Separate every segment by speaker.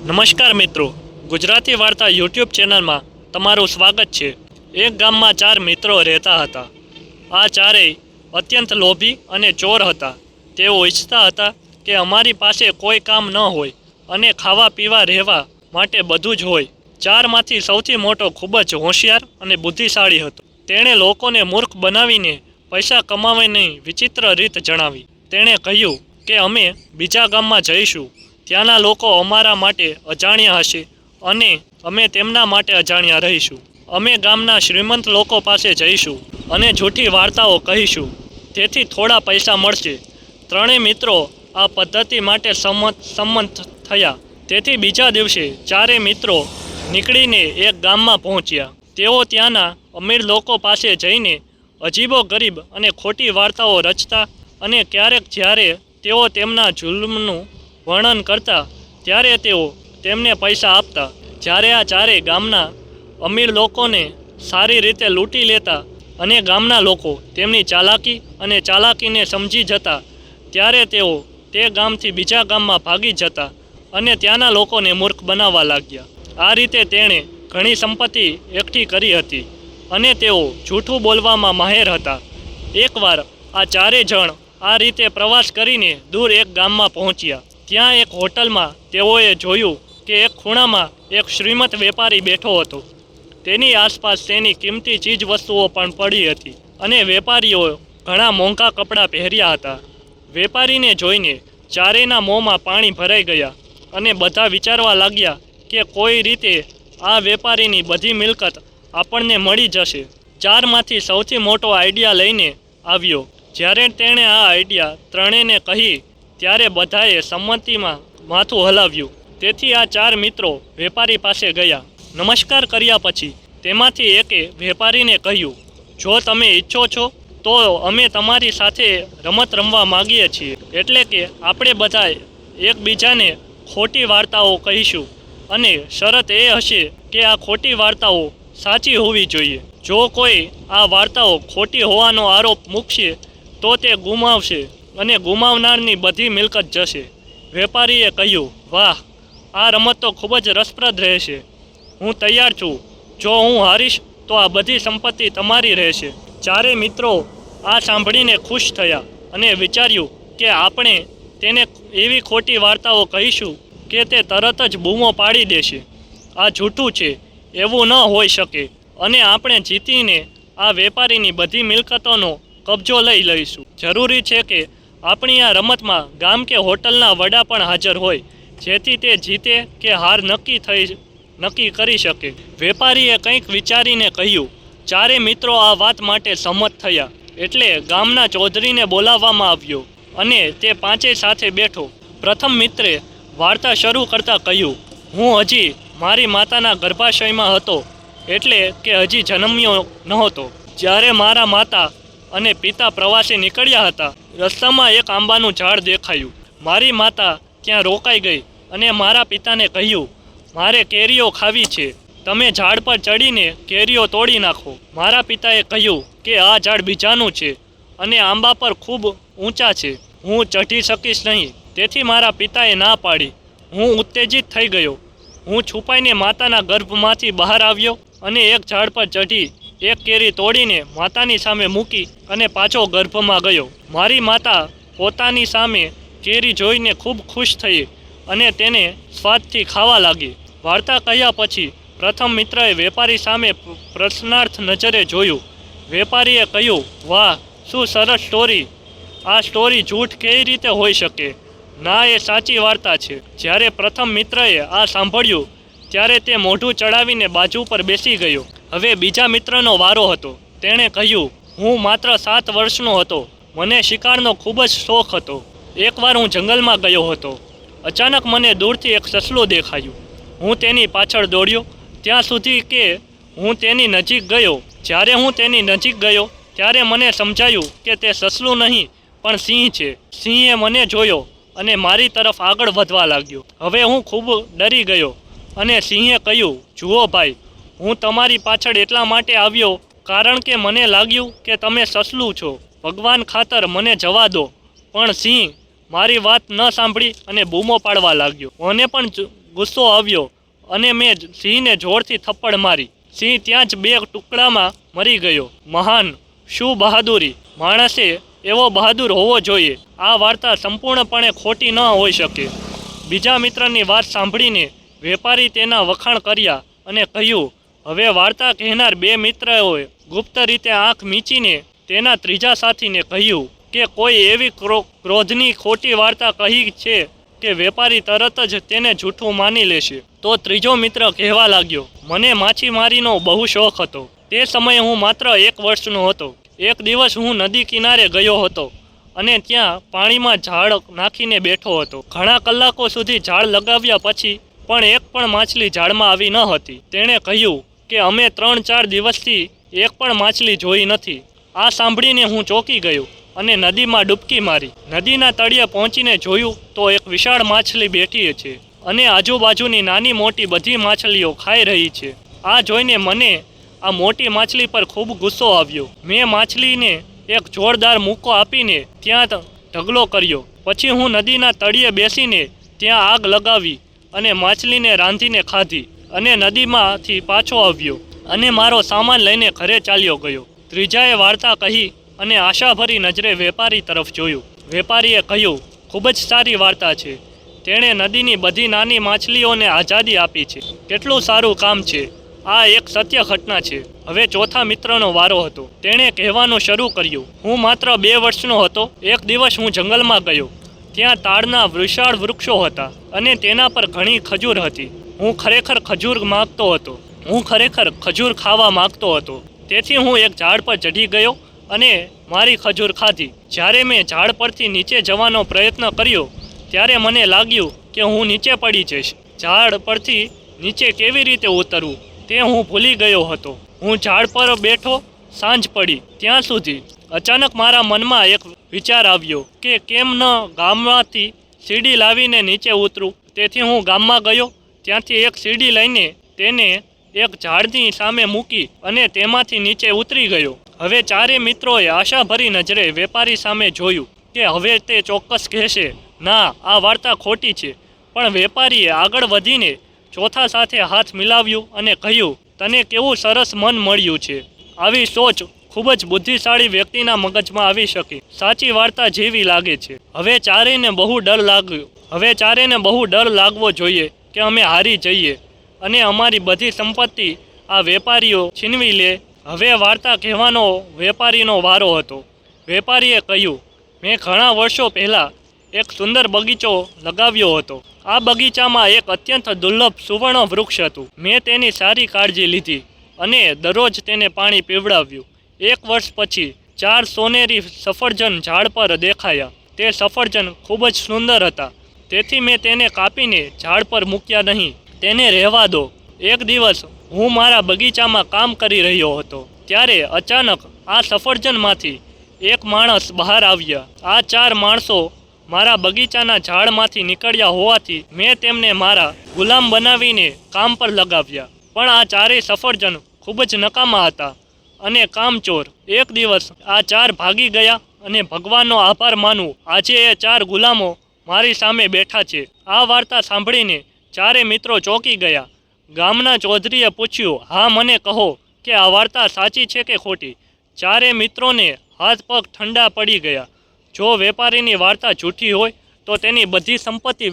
Speaker 1: નમસ્કાર મિત્રો, ગુજરાતી વાર્તા યુટ્યુબ ચેનલમાં તમારું સ્વાગત છે। એક ગામમાં 4 મિત્રો રહેતા હતા। આ ચારેય અત્યંત લોભી અને ચોર હતા। તેઓ ઈચ્છતા હતા કે અમારી પાસે કોઈ કામ ન હોય અને ખાવા પીવા રહેવા માટે બધું જ હોય। 4માંથી સૌથી મોટો ખૂબ જ હોશિયાર અને બુદ્ધિશાળી હતો। તેણે લોકોને મૂર્ખ બનાવીને પૈસા કમાવવાની વિચિત્ર રીત જણાવી। તેણે કહ્યું કે અમે બીજા ગામમાં જઈશું, ત્યાંના લોકો અમારા માટે અજાણ્યા હશે અને અમે તેમના માટે અજાણ્યા રહીશું। અમે ગામના શ્રીમંત લોકો પાસે જઈશું અને જૂઠી વાર્તાઓ કહીશું, તેથી થોડા પૈસા મળશે। ત્રણેય મિત્રો આ પદ્ધતિ માટે સંમત થયા। તેથી બીજા દિવસે 4 મિત્રો નીકળીને એક ગામમાં પહોંચ્યા। તેઓ ત્યાંના અમીર લોકો પાસે જઈને અજીબો ગરીબ અને ખોટી વાર્તાઓ રચતા અને ક્યારેક જ્યારે તેઓ તેમના જુલ્મનું વર્ણન કરતા ત્યારે તેઓ તેમને પૈસા આપતા। જ્યારે આ 4 ગામના અમીર લોકોને સારી રીતે લૂંટી લેતા અને ગામના લોકો તેમની ચાલાકી અને ચાલાકીને સમજી જતા, ત્યારે તેઓ તે ગામથી બીજા ગામમાં ભાગી જતા અને ત્યાંના લોકોને મૂર્ખ બનાવવા લાગ્યા। આ રીતે તેણે ઘણી સંપત્તિ એકઠી કરી હતી અને તેઓ જૂઠું બોલવામાં માહેર હતા। એકવાર આ 4 જણ આ રીતે પ્રવાસ કરીને દૂર એક ગામમાં પહોંચ્યા। ત્યાં એક હોટલમાં તેઓએ જોયું કે એક ખૂણામાં એક શ્રીમંત વેપારી બેઠો હતો। તેની આસપાસ તેની કિંમતી ચીજ વસ્તુઓ પણ પડી હતી અને વેપારીઓ ઘણા મોંઘા કપડાં પહેર્યા હતા। વેપારીને જોઈને ચારેયના મોંમાં પાણી ભરાઈ ગયા અને બધા વિચારવા લાગ્યા કે કોઈ રીતે આ વેપારીની બધી મિલકત આપણને મળી જશે। 4માંથી સૌથી મોટો આઈડિયા લઈને આવ્યો। જ્યારે તેણે આ આઈડિયા ત્રણેયને કહી ત્યારે બધાએ સંમતિમાં માથું હલાવ્યું। તેથી આ 4 મિત્રો વેપારી પાસે ગયા। નમસ્કાર કર્યા પછી તેમાંથી એકે વેપારીને કહ્યું, જો તમે ઈચ્છો છો તો અમે તમારી સાથે રમત રમવા માગીએ છીએ। એટલે કે આપણે બધા એકબીજાને ખોટી વાર્તાઓ કહીશું અને શરત એ હશે કે આ ખોટી વાર્તાઓ સાચી હોવી જોઈએ। જો કોઈ આ વાર્તાઓ ખોટી હોવાનો આરોપ મૂકશે તો તે ગુમાવશે અને ગુમાવનારની બધી મિલકત જશે। વેપારીએ કહ્યું, વાહ, આ રમત તો ખૂબ જ રસપ્રદ રહેશે। હું તૈયાર છું। જો હું હારીશ તો આ બધી સંપત્તિ તમારી રહેશે। 4 મિત્રો આ સાંભળીને ખુશ થયા અને વિચાર્યું કે આપણે તેને એવી ખોટી વાર્તાઓ કહીશું કે તે તરત જ બૂમો પાડી દેશે। આ જૂઠું છે, એવું ન હોઈ શકે અને આપણે જીતીને આ વેપારીની બધી મિલકતોનો કબજો લઈ લઈશું। જરૂરી છે કે આપણી આ રમતમાં ગામ કે હોટલના વડા પણ હાજર હોય, જેથી તે જીતે કે હાર નક્કી કરી શકે। વેપારીએ કંઈક વિચારીને કહ્યું। 4 મિત્રો આ વાત માટે સંમત થયા। એટલે ગામના ચૌધરીને બોલાવવામાં આવ્યો અને તે 5 સાથે બેઠો। પ્રથમ મિત્રે વાર્તા શરૂ કરતાં કહ્યું, હું હજી મારી માતાના ગર્ભાશયમાં હતો, એટલે કે હજી જન્મ્યો નહોતો। જ્યારે મારા માતા અને પિતા પ્રવાસે નીકળ્યા હતા, રસ્તામાં એક આંબાનું ઝાડ દેખાયું। મારી માતા ત્યાં રોકાઈ ગઈ અને મારા પિતાને કહ્યું, મારે કેરીઓ ખાવી છે, તમે ઝાડ પર ચડીને કેરીઓ તોડી નાખો। મારા પિતાએ કહ્યું કે આ ઝાડ બીજાનું છે અને આંબા પર ખૂબ ઊંચા છે, હું ચઢી શકીશ નહીં। તેથી મારા પિતાએ ના પાડી। હું ઉત્તેજિત થઈ ગયો। હું છુપાઈને માતાના ગર્ભમાંથી બહાર આવ્યો અને એક ઝાડ પર ચઢી એક કેરી તોડીને માતાની સામે મૂકી અને પાછો ગર્ભમાં ગયો। મારી માતા પોતાની સામે કેરી જોઈને ખૂબ ખુશ થઈ અને તેને સ્વાદથી ખાવા લાગી। વાર્તા કહ્યા પછી પ્રથમ મિત્રએ વેપારી સામે પ્રશ્નાર્થ નજરે જોયું। વેપારીએ કહ્યું, વાહ, શું સરસ સ્ટોરી! આ સ્ટોરી જૂઠ કેવી રીતે હોઈ શકે? ના, એ સાચી વાર્તા છે। જ્યારે પ્રથમ મિત્રએ આ સાંભળ્યું ત્યારે તે મોઢું ચડાવીને બાજુ પર બેસી ગયો। હવે બીજા મિત્રનો વારો હતો। તેણે કહ્યું, હું માત્ર 7 વર્ષનો હતો। મને શિકારનો ખૂબ જ શોખ હતો। એકવાર હું જંગલમાં ગયો હતો। અચાનક મને દૂરથી એક સસલું દેખાયું। હું તેની પાછળ દોડ્યો ત્યાં સુધી કે હું તેની નજીક ગયો। જ્યારે હું તેની નજીક ગયો ત્યારે મને સમજાયું કે તે સસલું નહીં પણ સિંહ છે। સિંહે મને જોયો અને મારી તરફ આગળ વધવા લાગ્યો। હવે હું ખૂબ ડરી ગયો અને સિંહે કહ્યું, જુઓ ભાઈ, હું તમારી પાછળ એટલા માટે આવ્યો કારણ કે મને લાગ્યું કે તમે સસલું છો। ભગવાન ખાતર મને જવા દો। પણ સિંહ મારી વાત ન સાંભળી અને બૂમો પાડવા લાગ્યો। મને પણ ગુસ્સો આવ્યો અને મેં સિંહને જોરથી થપ્પડ મારી. સિંહ ત્યાં જ 2 ટુકડામાં મરી ગયો. મહાન, શું બહાદુરી! માણસે એવો બહાદુર હોવો જોઈએ. આ વાર્તા સંપૂર્ણપણે ખોટી ન હોઈ શકે. બીજા મિત્રની વાત સાંભળીને વેપારી તેના વખાણ કર્યા અને કહ્યું, હવે વાર્તા કહેનાર 2 મિત્રોએ ગુપ્ત રીતે આંખ મીચીને તેના ત્રીજા સાથીને કહ્યું કે કોઈ એવી ક્રોધની ખોટી વાર્તા કહી છે કે વેપારી તરત જ તેને જૂઠું માની લેશે. તો ત્રીજો મિત્ર કહેવા લાગ્યો, મને માછીમારીનો બહુ શોખ હતો. તે સમયે હું માત્ર 1 વર્ષનો હતો. એક દિવસ હું નદી કિનારે ગયો હતો અને ત્યાં પાણીમાં ઝાડ નાખીને બેઠો હતો. ઘણા કલાકો સુધી ઝાડ લગાવ્યા પછી પણ એક પણ માછલી ઝાડમાં આવી ન હતી. તેણે કહ્યું કે અમે 3-4 દિવસથી એક પણ માછલી જોઈ નથી. આ સાંભળીને હું ચોંકી ગયો અને નદીમાં ડૂબકી મારી. નદીના તળિયે પહોંચીને જોયું તો એક વિશાળ માછલી બેઠી છે અને આજુબાજુની નાની મોટી બધી માછલીઓ ખાઈ રહી છે. આ જોઈને મને આ મોટી માછલી પર ખૂબ ગુસ્સો આવ્યો. મેં માછલીને એક જોરદાર મુક્કો આપીને ત્યાં ઢગલો કર્યો. પછી હું નદીના તળિયે બેસીને ત્યાં આગ લગાવી અને માછલીને રાંધીને ખાધી અને નદીમાંથી પાછો આવ્યો અને મારો સામાન લઈને ઘરે ચાલ્યો ગયો. ત્રીજાએ વાર્તા કહી અને આશાભરી નજરે વેપારી તરફ જોયું. વેપારીએ કહ્યું, ખૂબ જ સારી વાર્તા છે. તેણે નદીની બધી નાની માછલીઓને આઝાદી આપી છે. કેટલું સારું કામ છે. આ એક સત્ય ઘટના છે. હવે ચોથા મિત્રનો વારો હતો. તેણે કહેવાનું શરૂ કર્યું, હું માત્ર 2 વર્ષનો હતો. એક દિવસ હું જંગલમાં ગયો. ત્યાં તાડના વિશાળ વૃક્ષો હતા અને તેના પર ઘણી ખજૂર હતી. હું ખરેખર ખજૂર ખાવા માંગતો હતો. તેથી હું એક ઝાડ પર ચઢી ગયો અને મારી ખજૂર ખાધી. જ્યારે મેં ઝાડ પરથી નીચે જવાનો પ્રયત્ન કર્યો ત્યારે મને લાગ્યું કે હું નીચે પડી જઈશ. ઝાડ પરથી નીચે કેવી રીતે ઉતરવું તે હું ભૂલી ગયો હતો. હું ઝાડ પર બેઠો. સાંજ પડી ત્યાં સુધી અચાનક મારા મનમાં એક વિચાર આવ્યો કે કેમ ન ગામમાંથી સીડી લાવીને નીચે ઉતરું. તેથી હું ગામમાં ગયો. ત્યાંથી એક સીડી લઈને તેને એક ઝાડની સામે મૂકી અને તેમાંથી નીચે ઉતરી ગયો. હવે 4 મિત્રોએ આશાભરી નજરે વેપારી સામે જોયું કે હવે તે ચોક્કસ કહેશે, ના, આ વાર્તા ખોટી છે. પણ વેપારીએ આગળ વધીને ચોથા સાથે હાથ મિલાવ્યું અને કહ્યું, તને કેવું સરસ મન મળ્યું છે. આવી સોચ ખૂબ જ બુદ્ધિશાળી વ્યક્તિના મગજમાં આવી શકે. સાચી વાર્તા જેવી લાગે છે. હવે ચારેયને બહુ ડર લાગવો જોઈએ કે અમે હારી જઈએ અને અમારી બધી સંપત્તિ આ વેપારીઓ છીનવી લે. હવે વાર્તા કહેવાનો વેપારીનો વારો હતો. વેપારીએ કહ્યું, મેં ઘણા વર્ષો પહેલાં એક સુંદર બગીચો લગાવ્યો હતો. આ બગીચામાં એક અત્યંત દુર્લભ સુવર્ણ વૃક્ષ હતું. મેં તેની સારી કાળજી લીધી અને દરરોજ તેને પાણી પીવડાવ્યું. 1 વર્ષ પછી 4 સોનેરી સફરજન ઝાડ પર દેખાયા. તે સફરજન ખૂબ જ સુંદર હતા. તેથી મેં તેને કાપીને ઝાડ પર મૂક્યા નહીં. તેને રહેવા દો. એક દિવસ હું મારા બગીચામાં કામ કરી રહ્યો હતો ત્યારે અચાનક આ સફરજનમાંથી એક માણસ બહાર આવ્યા. આ 4 માણસો મારા બગીચાના ઝાડમાંથી નીકળ્યા હોવાથી મેં તેમને મારા ગુલામ બનાવીને કામ પર લગાવ્યા. પણ આ 4 સફરજન ખૂબ જ નકામા હતા અને કામચોર. એક દિવસ આ 4 ભાગી ગયા અને ભગવાનનો આભાર માનું આજે એ 4 ગુલામો મારી સામે બેઠા છે. આ વાર્તા સાંભળીને 4 મિત્રો ચોંકી ગયા. ગામના ચૌધરીએ પૂછ્યું, હા, મને કહો કે આ વાર્તા સાચી છે કે ખોટી. 4 મિત્રોને હાથ પગ ઠંડા પડી ગયા. જો વેપારીની વાર્તા જૂઠી હોય તો તેની બધી સંપત્તિ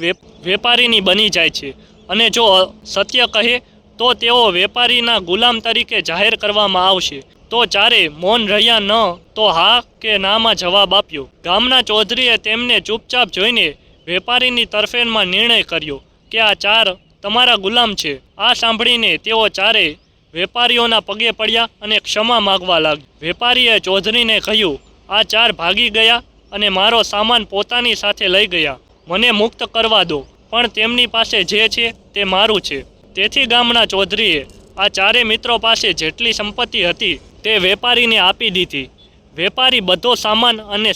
Speaker 1: વેપારીની બની જાય છે અને જો સત્ય કહે તો તેઓ વેપારીના ગુલામ તરીકે જાહેર કરવામાં આવશે. તો 4 મૌન રહ્યા ન તો હા કે નામાં જવાબ આપ્યો. ગામના ચૌધરીએ તેમને ચૂપચાપ જોઈને વેપારીની તરફેણમાં નિર્ણય કર્યો કે આ 4 તમારા ગુલામ છે. આ સાંભળીને તેઓ 4 વેપારીઓના પગે પડ્યા અને ક્ષમા માગવા લાગ્યા. વેપારીએ ચૌધરીને કહ્યું, આ 4 ભાગી ગયા અને મારો સામાન પોતાની સાથે લઈ ગયા. મને મુક્ત કરવા દો, પણ તેમની પાસે જે છે તે મારું છે. તેથી ગામના ચૌધરીએ આ 4 મિત્રો પાસે જેટલી સંપત્તિ હતી તે વેપારીને આપી દીધી. વેપારી બધો સામાન અને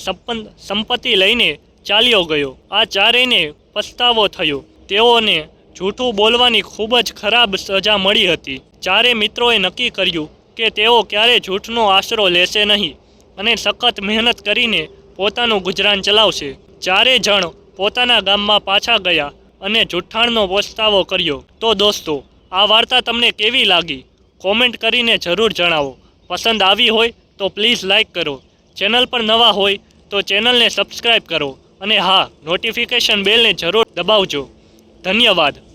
Speaker 1: સંપત્તિ લઈને ચાલ્યો ગયો. આ 4ને પસ્તાવો થયો. તેઓને જૂઠું બોલવાની ખૂબ જ ખરાબ સજા મળી હતી. 4 મિત્રોએ નક્કી કર્યું કે તેઓ ક્યારેય જૂઠનો આશરો લેશે નહીં અને સખત મહેનત કરીને પોતાનું ગુજરાન ચલાવશે. 4 જણ પોતાના ગામમાં પાછા ગયા અને જુઠ્ઠાણનો પસ્તાવો કર્યો. તો દોસ્તો, આ વાર્તા તમને કેવી લાગી? કોમેન્ટ કરીને જરૂર જણાવો. પસંદ આવી હોય તો પ્લીઝ લાઈક કરો. ચેનલ પર નવા હોય તો ચેનલને સબસ્ક્રાઈબ કરો. અને હા, નોટિફિકેશન બેલને જરૂર દબાવજો. ધન્યવાદ.